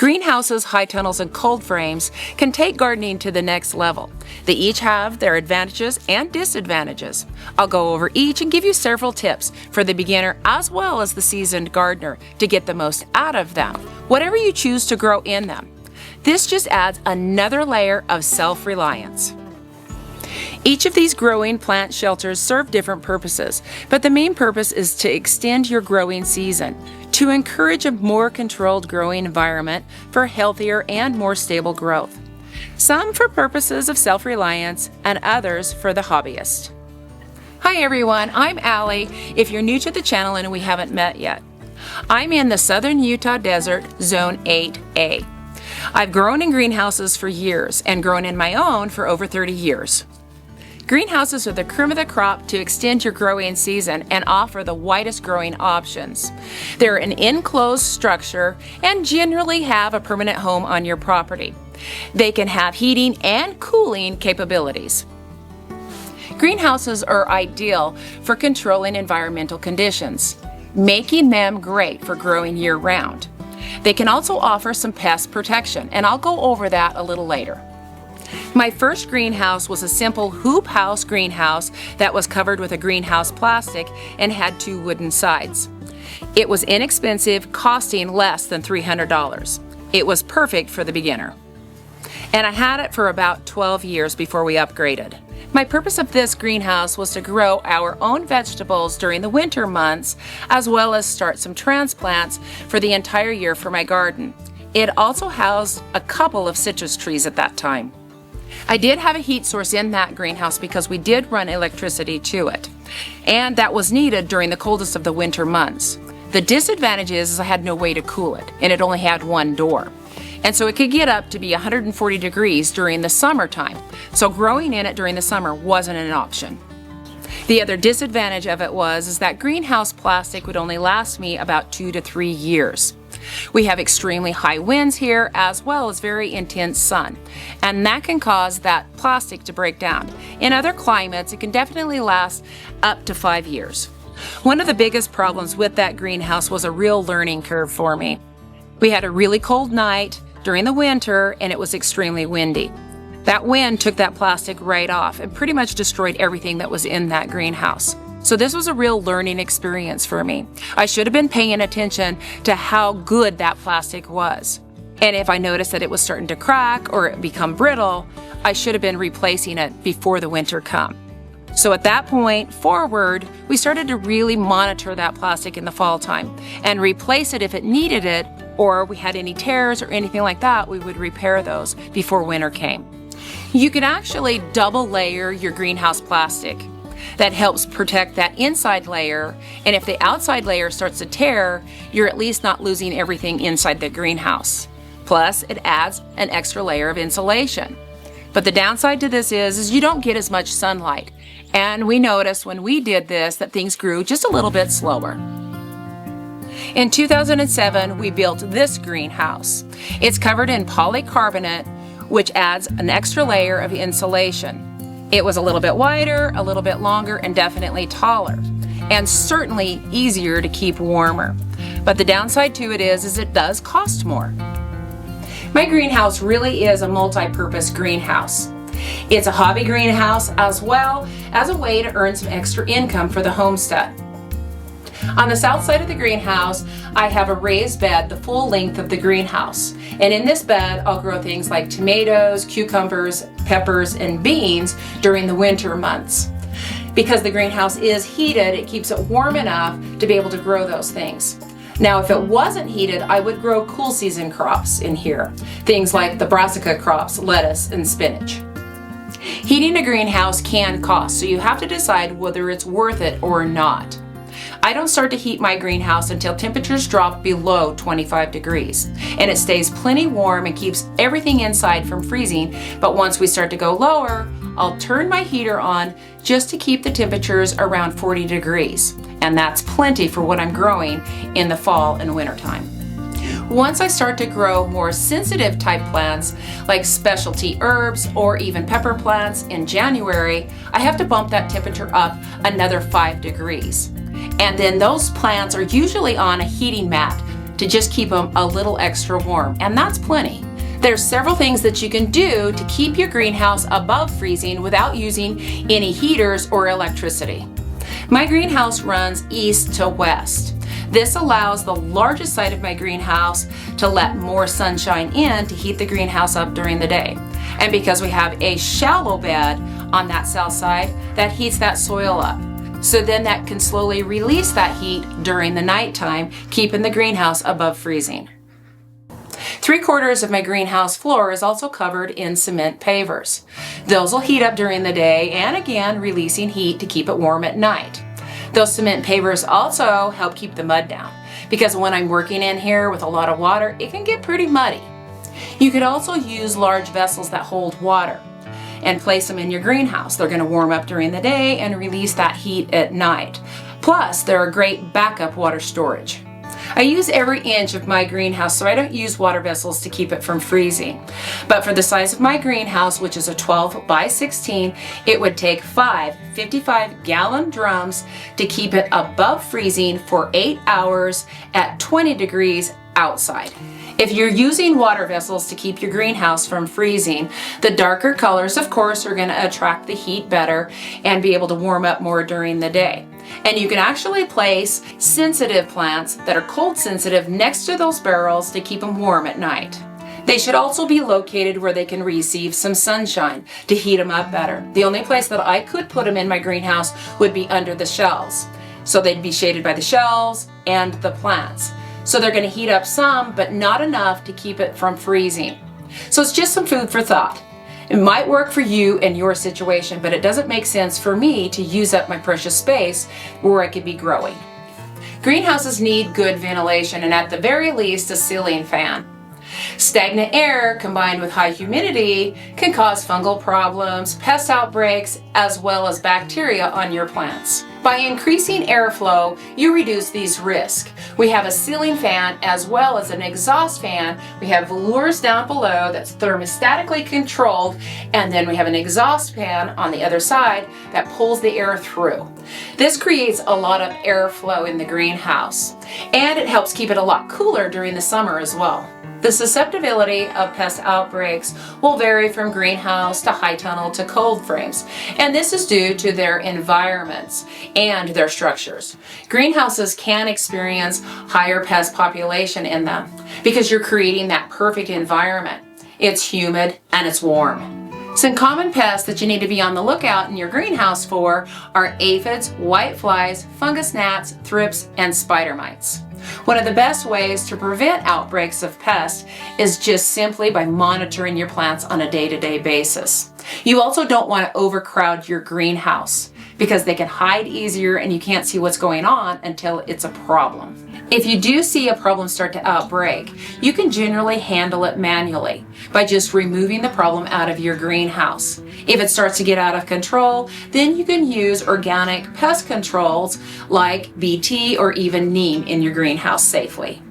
Greenhouses, high tunnels, and cold frames can take gardening to the next level. They each have their advantages and disadvantages. I'll go over each and give you several tips for the beginner as well as the seasoned gardener to get the most out of them, whatever you choose to grow in them. This just adds another layer of self-reliance. Each of these growing plant shelters serve different purposes, but the main purpose is to extend your growing season, to encourage a more controlled growing environment for healthier and more stable growth. Some for purposes of self-reliance and others for the hobbyist. Hi everyone, I'm Allie, if you're new to the channel and we haven't met yet. I'm in the southern Utah desert, Zone 8A. I've grown in greenhouses for years and grown in my own for over 30 years. Greenhouses are the cream of the crop to extend your growing season and offer the widest growing options. They're an enclosed structure and generally have a permanent home on your property. They can have heating and cooling capabilities. Greenhouses are ideal for controlling environmental conditions, making them great for growing year-round. They can also offer some pest protection, and I'll go over that a little later. My first greenhouse was a simple hoop house greenhouse that was covered with a greenhouse plastic and had 2 wooden sides. It was inexpensive, costing less than $300. It was perfect for the beginner. And I had it for about 12 years before we upgraded. My purpose of this greenhouse was to grow our own vegetables during the winter months, as well as start some transplants for the entire year for my garden. It also housed a couple of citrus trees at that time. I did have a heat source in that greenhouse because we did run electricity to it, and that was needed during the coldest of the winter months. The disadvantage is I had no way to cool it, and it only had one door. And so it could get up to be 140 degrees during the summertime, so growing in it during the summer wasn't an option. The other disadvantage of it was that greenhouse plastic would only last me about 2 to 3 years. We have extremely high winds here as well as very intense sun, and that can cause that plastic to break down. In other climates, it can definitely last up to 5 years. One of the biggest problems with that greenhouse was a real learning curve for me. We had a really cold night during the winter and it was extremely windy. That wind took that plastic right off and pretty much destroyed everything that was in that greenhouse. So this was a real learning experience for me. I should have been paying attention to how good that plastic was. And if I noticed that it was starting to crack or become brittle, I should have been replacing it before the winter come. So at that point forward, we started to really monitor that plastic in the fall time and replace it if it needed it, or we had any tears or anything like that, we would repair those before winter came. You can actually double layer your greenhouse plastic. That helps protect that inside layer, and if the outside layer starts to tear, you're at least not losing everything inside the greenhouse. Plus, it adds an extra layer of insulation. But the downside to this is you don't get as much sunlight, and we noticed when we did this that things grew just a little bit slower. In 2007, we built this greenhouse. It's covered in polycarbonate, which adds an extra layer of insulation. It was a little bit wider, a little bit longer, and definitely taller, and certainly easier to keep warmer. But the downside to it is it does cost more. My greenhouse really is a multi-purpose greenhouse. It's a hobby greenhouse as well as a way to earn some extra income for the homestead. On the south side of the greenhouse, I have a raised bed the full length of the greenhouse. And in this bed, I'll grow things like tomatoes, cucumbers, peppers, and beans during the winter months. Because the greenhouse is heated, it keeps it warm enough to be able to grow those things. Now, if it wasn't heated, I would grow cool season crops in here. Things like the brassica crops, lettuce, and spinach. Heating a greenhouse can cost, so you have to decide whether it's worth it or not. I don't start to heat my greenhouse until temperatures drop below 25 degrees, and it stays plenty warm and keeps everything inside from freezing, but once we start to go lower, I'll turn my heater on just to keep the temperatures around 40 degrees, and that's plenty for what I'm growing in the fall and winter time. Once I start to grow more sensitive type plants like specialty herbs or even pepper plants in January, I have to bump that temperature up another 5 degrees. And then those plants are usually on a heating mat to just keep them a little extra warm, and that's plenty. There's several things that you can do to keep your greenhouse above freezing without using any heaters or electricity. My greenhouse runs east to west. This allows the largest side of my greenhouse to let more sunshine in to heat the greenhouse up during the day. And because we have a shallow bed on that south side, that heats that soil up. So then that can slowly release that heat during the nighttime, keeping the greenhouse above freezing. 3/4 of my greenhouse floor is also covered in cement pavers. Those will heat up during the day and again releasing heat to keep it warm at night. Those cement pavers also help keep the mud down, because when I'm working in here with a lot of water, it can get pretty muddy. You could also use large vessels that hold water and place them in your greenhouse. They're going to warm up during the day and release that heat at night. Plus, they're a great backup water storage. I use every inch of my greenhouse, so I don't use water vessels to keep it from freezing. But for the size of my greenhouse, which is a 12 by 16, it would take 5 55-gallon drums to keep it above freezing for 8 hours at 20 degrees outside. If you're using water vessels to keep your greenhouse from freezing, the darker colors, of course, are going to attract the heat better and be able to warm up more during the day. And you can actually place sensitive plants that are cold sensitive next to those barrels to keep them warm at night. They should also be located where they can receive some sunshine to heat them up better. The only place that I could put them in my greenhouse would be under the shelves. So they'd be shaded by the shelves and the plants. So they're going to heat up some, but not enough to keep it from freezing. So it's just some food for thought. It might work for you and your situation, but it doesn't make sense for me to use up my precious space where I could be growing. Greenhouses need good ventilation and at the very least a ceiling fan. Stagnant air combined with high humidity can cause fungal problems, pest outbreaks, as well as bacteria on your plants. By increasing airflow, you reduce these risks. We have a ceiling fan as well as an exhaust fan. We have velours down below that's thermostatically controlled, and then we have an exhaust fan on the other side that pulls the air through. This creates a lot of airflow in the greenhouse, and it helps keep it a lot cooler during the summer as well. The susceptibility of pest outbreaks will vary from greenhouse to high tunnel to cold frames, and this is due to their environments and their structures. Greenhouses can experience higher pest population in them because you're creating that perfect environment. It's humid and it's warm. Some common pests that you need to be on the lookout in your greenhouse for are aphids, whiteflies, fungus gnats, thrips, and spider mites. One of the best ways to prevent outbreaks of pests is just simply by monitoring your plants on a day-to-day basis. You also don't want to overcrowd your greenhouse because they can hide easier and you can't see what's going on until it's a problem. If you do see a problem start to outbreak, you can generally handle it manually by just removing the problem out of your greenhouse. If it starts to get out of control, then you can use organic pest controls like BT or even neem in your greenhouse safely.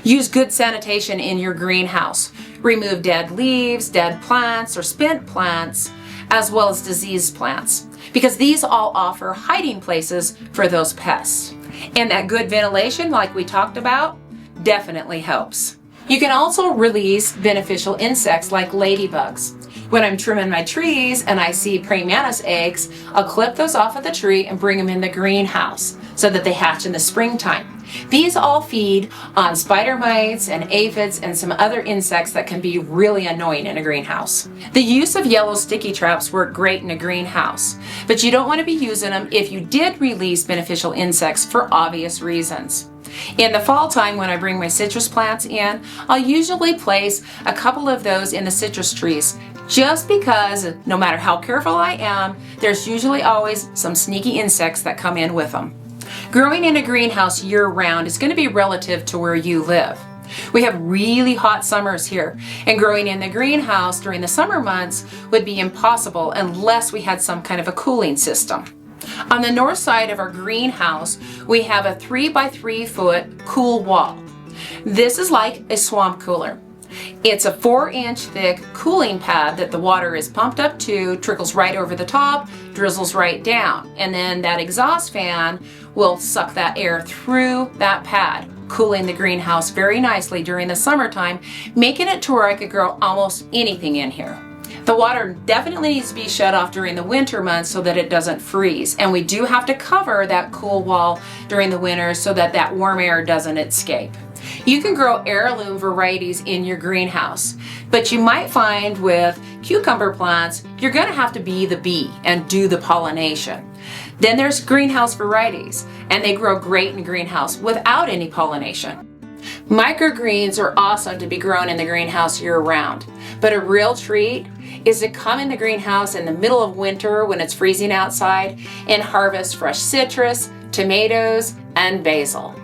Use good sanitation in your greenhouse. Remove dead leaves, dead plants, or spent plants, as well as diseased plants, because these all offer hiding places for those pests. And that good ventilation, like we talked about, definitely helps. You can also release beneficial insects like ladybugs. When I'm trimming my trees and I see praying mantis eggs, I'll clip those off of the tree and bring them in the greenhouse so that they hatch in the springtime. These all feed on spider mites and aphids and some other insects that can be really annoying in a greenhouse. The use of yellow sticky traps work great in a greenhouse, but you don't want to be using them if you did release beneficial insects for obvious reasons. In the fall time, when I bring my citrus plants in, I'll usually place a couple of those in the citrus trees, just because no matter how careful I am, there's usually always some sneaky insects that come in with them. Growing in a greenhouse year-round is going to be relative to where you live. We have really hot summers here, and growing in the greenhouse during the summer months would be impossible unless we had some kind of a cooling system. On the north side of our greenhouse, we have a 3 by 3 foot cool wall. This is like a swamp cooler. It's a 4-inch thick cooling pad that the water is pumped up to, trickles right over the top, drizzles right down, and then that exhaust fan will suck that air through that pad, cooling the greenhouse very nicely during the summertime, making it to where I could grow almost anything in here. The water definitely needs to be shut off during the winter months so that it doesn't freeze, and we do have to cover that cool wall during the winter so that that warm air doesn't escape. You can grow heirloom varieties in your greenhouse, but you might find with cucumber plants, you're going to have to be the bee and do the pollination. Then there's greenhouse varieties, and they grow great in greenhouse without any pollination. Microgreens are awesome to be grown in the greenhouse year-round, but a real treat is to come in the greenhouse in the middle of winter when it's freezing outside and harvest fresh citrus, tomatoes, and basil.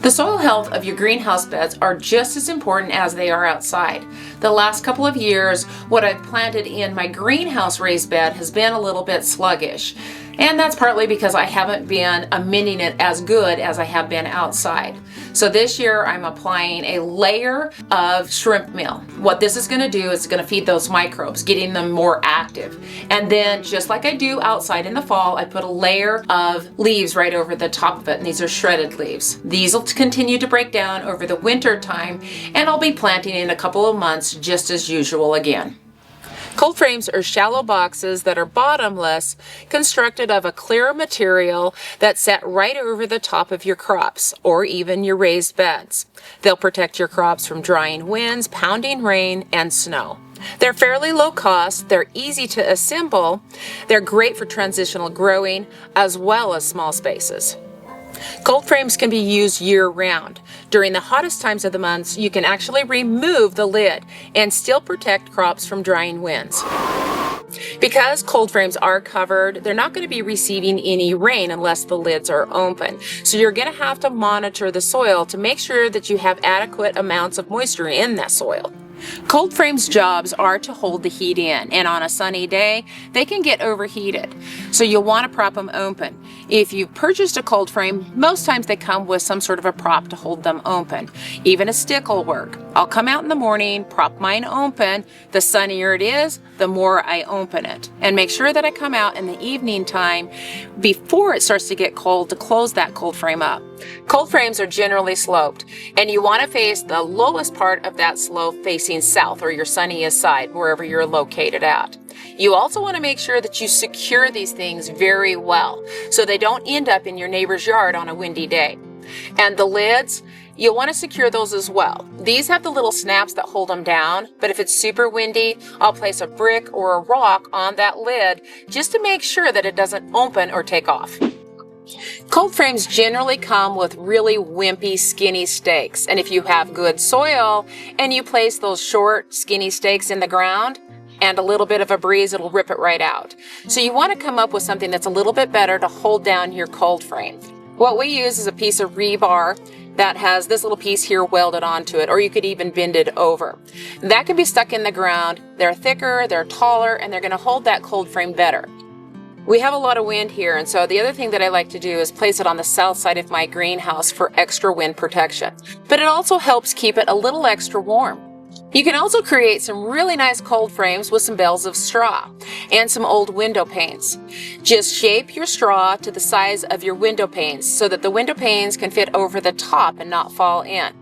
The soil health of your greenhouse beds are just as important as they are outside. The last couple of years, what I've planted in my greenhouse raised bed has been a little bit sluggish. And that's partly because I haven't been amending it as good as I have been outside. So this year I'm applying a layer of shrimp meal. What this is going to do is going to feed those microbes, getting them more active. And then just like I do outside in the fall, I put a layer of leaves right over the top of it, and these are shredded leaves. These will continue to break down over the winter time, and I'll be planting in a couple of months just as usual again. Cold frames are shallow boxes that are bottomless, constructed of a clear material that's set right over the top of your crops or even your raised beds. They'll protect your crops from drying winds, pounding rain, and snow. They're fairly low cost, they're easy to assemble, they're great for transitional growing as well as small spaces. Cold frames can be used year-round. During the hottest times of the months, you can actually remove the lid and still protect crops from drying winds. Because cold frames are covered, they're not going to be receiving any rain unless the lids are open. So you're going to have to monitor the soil to make sure that you have adequate amounts of moisture in that soil. Cold frames' jobs are to hold the heat in, and on a sunny day, they can get overheated. So you'll want to prop them open. If you've purchased a cold frame, most times they come with some sort of a prop to hold them open. Even a stick will work. I'll come out in the morning, prop mine open. The sunnier it is, the more I open it. And make sure that I come out in the evening time before it starts to get cold to close that cold frame up. Cold frames are generally sloped, and you want to face the lowest part of that slope facing south, or your sunniest side, wherever you're located at. You also want to make sure that you secure these things very well so they don't end up in your neighbor's yard on a windy day. And the lids, you'll want to secure those as well. These have the little snaps that hold them down, but if it's super windy, I'll place a brick or a rock on that lid just to make sure that it doesn't open or take off. Cold frames generally come with really wimpy, skinny stakes, and if you have good soil and you place those short, skinny stakes in the ground and a little bit of a breeze, it'll rip it right out. So you want to come up with something that's a little bit better to hold down your cold frame. What we use is a piece of rebar that has this little piece here welded onto it, or you could even bend it over. That can be stuck in the ground. They're thicker, they're taller, and they're going to hold that cold frame better. We have a lot of wind here, and so the other thing that I like to do is place it on the south side of my greenhouse for extra wind protection. But it also helps keep it a little extra warm. You can also create some really nice cold frames with some bales of straw and some old window panes. Just shape your straw to the size of your window panes so that the window panes can fit over the top and not fall in.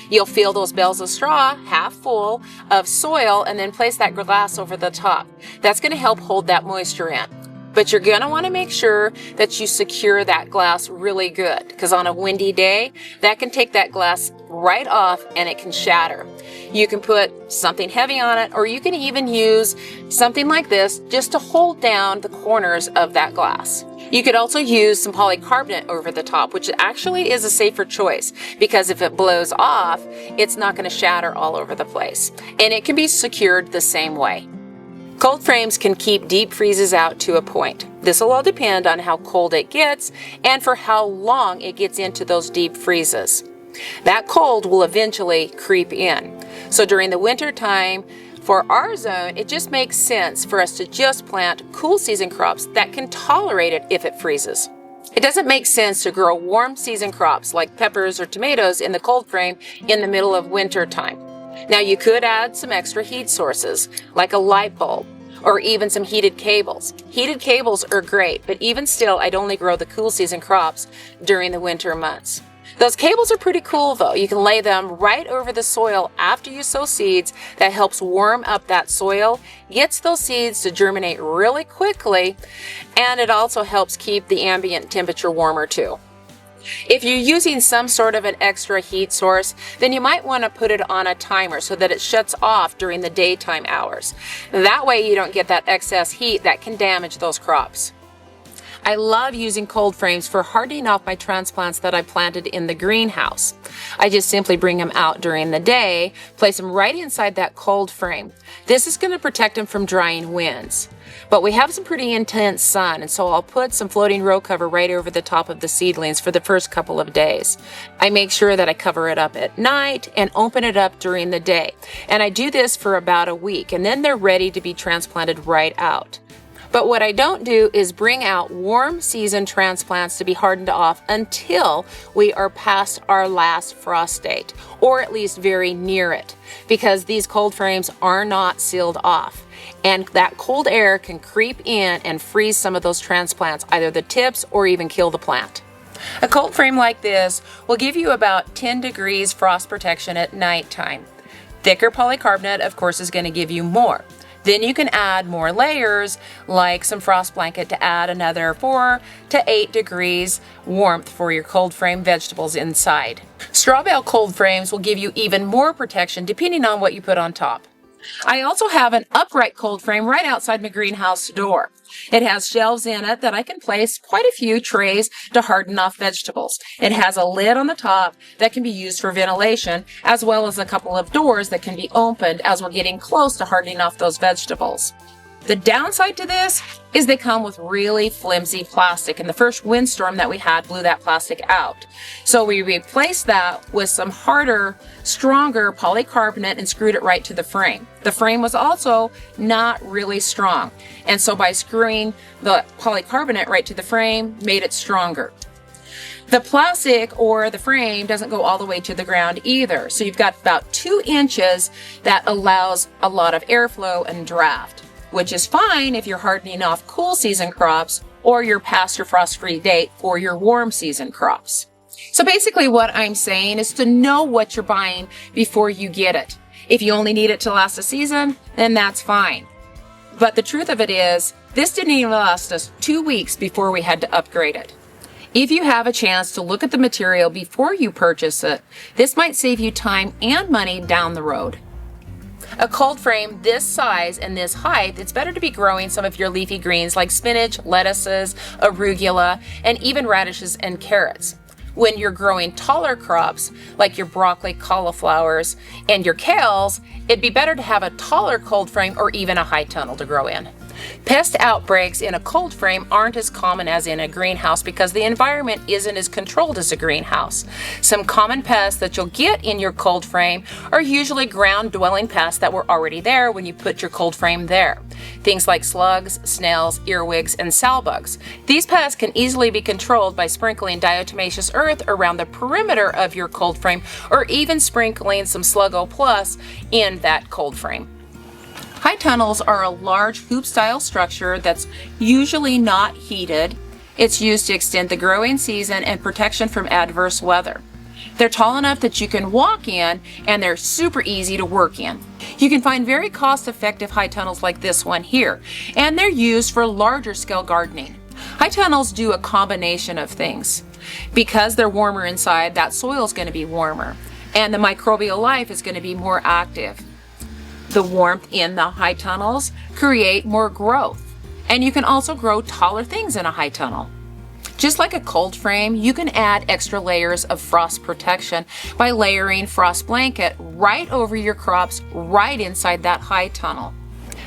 You'll fill those bales of straw half full of soil and then place that glass over the top. That's going to help hold that moisture in. But you're going to want to make sure that you secure that glass really good, because on a windy day, that can take that glass right off and it can shatter. You can put something heavy on it, or you can even use something like this just to hold down the corners of that glass. You could also use some polycarbonate over the top, which actually is a safer choice, because if it blows off, it's not going to shatter all over the place. And it can be secured the same way. Cold frames can keep deep freezes out to a point. This will all depend on how cold it gets and for how long it gets into those deep freezes. That cold will eventually creep in. So during the winter time, for our zone, it just makes sense for us to just plant cool season crops that can tolerate it if it freezes. It doesn't make sense to grow warm season crops like peppers or tomatoes in the cold frame in the middle of winter time. Now you could add some extra heat sources like a light bulb or even some heated cables. Heated cables are great, but even still I'd only grow the cool season crops during the winter months. Those cables are pretty cool though. You can lay them right over the soil after you sow seeds. That helps warm up that soil, gets those seeds to germinate really quickly, and it also helps keep the ambient temperature warmer too. If you're using some sort of an extra heat source, then you might want to put it on a timer so that it shuts off during the daytime hours. That way you don't get that excess heat that can damage those crops. I love using cold frames for hardening off my transplants that I planted in the greenhouse. I just simply bring them out during the day, place them right inside that cold frame. This is going to protect them from drying winds. But we have some pretty intense sun, and so I'll put some floating row cover right over the top of the seedlings for the first couple of days. I make sure that I cover it up at night and open it up during the day. And I do this for about a week, and then they're ready to be transplanted right out. But what I don't do is bring out warm season transplants to be hardened off until we are past our last frost date, or at least very near it, because these cold frames are not sealed off. And that cold air can creep in and freeze some of those transplants, either the tips or even kill the plant. A cold frame like this will give you about 10 degrees frost protection at nighttime. Thicker polycarbonate, of course, is going to give you more. Then you can add more layers, like some frost blanket, to add another 4 to 8 degrees warmth for your cold frame vegetables inside. Straw bale cold frames will give you even more protection depending on what you put on top. I also have an upright cold frame right outside my greenhouse door. It has shelves in it that I can place quite a few trays to harden off vegetables. It has a lid on the top that can be used for ventilation, as well as a couple of doors that can be opened as we're getting close to hardening off those vegetables. The downside to this is they come with really flimsy plastic, and the first windstorm that we had blew that plastic out. So we replaced that with some harder, stronger polycarbonate and screwed it right to the frame. The frame was also not really strong, and so by screwing the polycarbonate right to the frame made it stronger. The plastic or the frame doesn't go all the way to the ground either, so you've got about 2 inches that allows a lot of airflow and draft, which is fine if you're hardening off cool season crops or you're past your frost-free date for your warm season crops. So basically what I'm saying is to know what you're buying before you get it. If you only need it to last a season, then that's fine. But the truth of it is, this didn't even last us 2 weeks before we had to upgrade it. If you have a chance to look at the material before you purchase it, this might save you time and money down the road. A cold frame this size and this height, it's better to be growing some of your leafy greens like spinach, lettuces, arugula, and even radishes and carrots. When you're growing taller crops like your broccoli, cauliflowers, and your kales, it'd be better to have a taller cold frame or even a high tunnel to grow in. Pest outbreaks in a cold frame aren't as common as in a greenhouse because the environment isn't as controlled as a greenhouse. Some common pests that you'll get in your cold frame are usually ground-dwelling pests that were already there when you put your cold frame there. Things like slugs, snails, earwigs, and sow-bugs. These pests can easily be controlled by sprinkling diatomaceous earth around the perimeter of your cold frame or even sprinkling some Sluggo Plus in that cold frame. High tunnels are a large hoop-style structure that's usually not heated. It's used to extend the growing season and protection from adverse weather. They're tall enough that you can walk in, and they're super easy to work in. You can find very cost-effective high tunnels like this one here, and they're used for larger scale gardening. High tunnels do a combination of things. Because they're warmer inside, that soil is going to be warmer, and the microbial life is going to be more active. The warmth in the high tunnels create more growth, and you can also grow taller things in a high tunnel. Just like a cold frame, you can add extra layers of frost protection by layering frost blanket right over your crops right inside that high tunnel.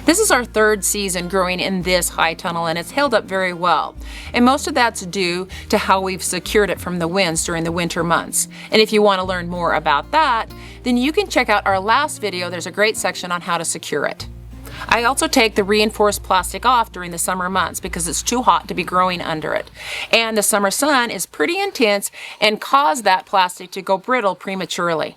This is our 3rd season growing in this high tunnel, and it's held up very well. And most of that's due to how we've secured it from the winds during the winter months. And if you want to learn more about that, then you can check out our last video. There's a great section on how to secure it. I also take the reinforced plastic off during the summer months because it's too hot to be growing under it. And the summer sun is pretty intense and cause that plastic to go brittle prematurely.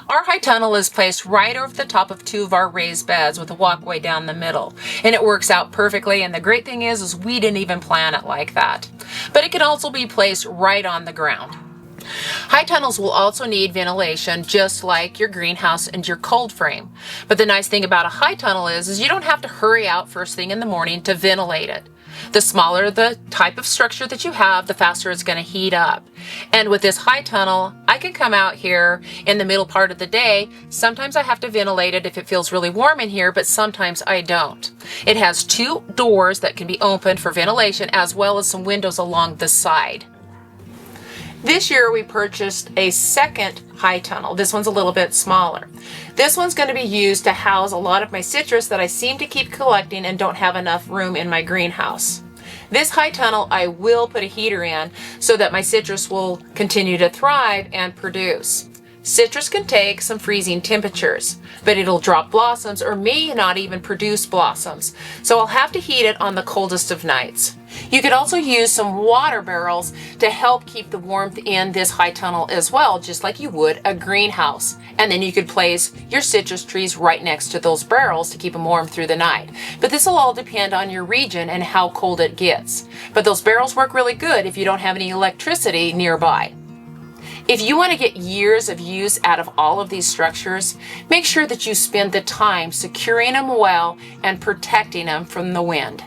Our high tunnel is placed right over the top of 2 of our raised beds with a walkway down the middle. And it works out perfectly, and the great thing is we didn't even plan it like that. But it can also be placed right on the ground. High tunnels will also need ventilation just like your greenhouse and your cold frame. But the nice thing about a high tunnel is you don't have to hurry out first thing in the morning to ventilate it. The smaller the type of structure that you have, the faster it's going to heat up. And with this high tunnel, I can come out here in the middle part of the day. Sometimes I have to ventilate it if it feels really warm in here, but sometimes I don't. It has 2 doors that can be opened for ventilation as well as some windows along the side. This year we purchased a second high tunnel. This one's a little bit smaller. This one's going to be used to house a lot of my citrus that I seem to keep collecting and don't have enough room in my greenhouse. This high tunnel I will put a heater in so that my citrus will continue to thrive and produce. Citrus can take some freezing temperatures, but it'll drop blossoms or may not even produce blossoms, so I'll have to heat it on the coldest of nights. You could also use some water barrels to help keep the warmth in this high tunnel as well, just like you would a greenhouse. And then you could place your citrus trees right next to those barrels to keep them warm through the night. But this will all depend on your region and how cold it gets. But those barrels work really good if you don't have any electricity nearby. If you want to get years of use out of all of these structures, make sure that you spend the time securing them well and protecting them from the wind.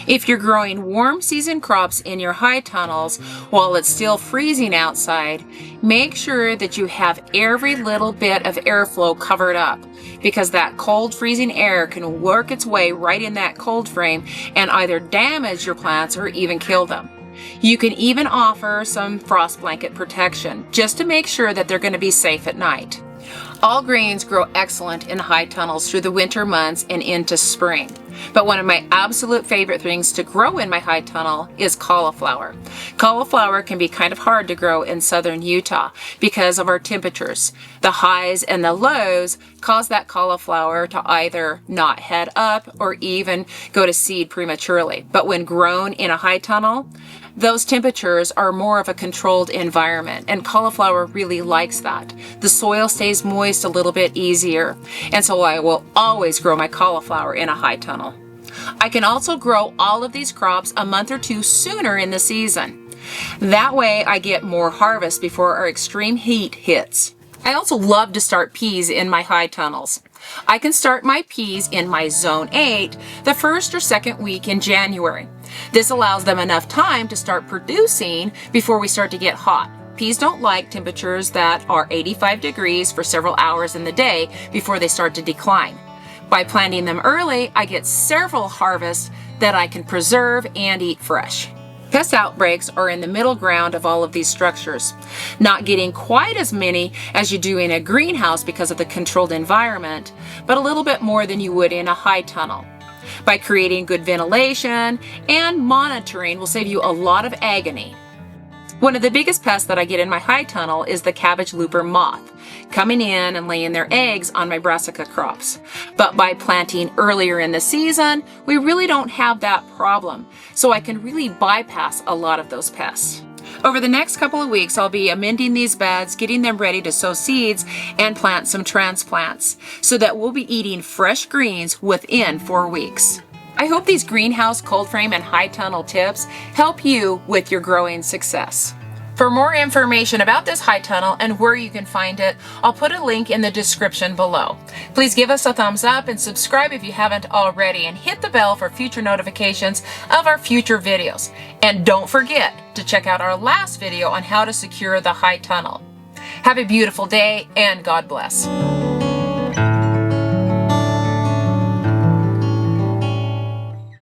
If you're growing warm season crops in your high tunnels while it's still freezing outside, make sure that you have every little bit of airflow covered up, because that cold freezing air can work its way right in that cold frame and either damage your plants or even kill them. You can even offer some frost blanket protection just to make sure that they're going to be safe at night. All greens grow excellent in high tunnels through the winter months and into spring. But one of my absolute favorite things to grow in my high tunnel is cauliflower. Cauliflower can be kind of hard to grow in southern Utah because of our temperatures. The highs and the lows cause that cauliflower to either not head up or even go to seed prematurely. But when grown in a high tunnel, those temperatures are more of a controlled environment, and cauliflower really likes that. The soil stays moist a little bit easier, and so I will always grow my cauliflower in a high tunnel. I can also grow all of these crops a month or 2 sooner in the season. That way I get more harvest before our extreme heat hits. I also love to start peas in my high tunnels. I can start my peas in my Zone 8 the first or second week in January. This allows them enough time to start producing before we start to get hot. Peas don't like temperatures that are 85 degrees for several hours in the day before they start to decline. By planting them early, I get several harvests that I can preserve and eat fresh. Pest outbreaks are in the middle ground of all of these structures, not getting quite as many as you do in a greenhouse because of the controlled environment, but a little bit more than you would in a high tunnel. By creating good ventilation and monitoring will save you a lot of agony. One of the biggest pests that I get in my high tunnel is the cabbage looper moth, coming in and laying their eggs on my brassica crops. But by planting earlier in the season, we really don't have that problem, so I can really bypass a lot of those pests. Over the next couple of weeks, I'll be amending these beds, getting them ready to sow seeds and plant some transplants, so that we'll be eating fresh greens within 4 weeks. I hope these greenhouse, cold frame, and high tunnel tips help you with your growing success. For more information about this high tunnel and where you can find it, I'll put a link in the description below. Please give us a thumbs up and subscribe if you haven't already, and hit the bell for future notifications of our future videos. And don't forget to check out our last video on how to secure the high tunnel. Have a beautiful day, and God bless.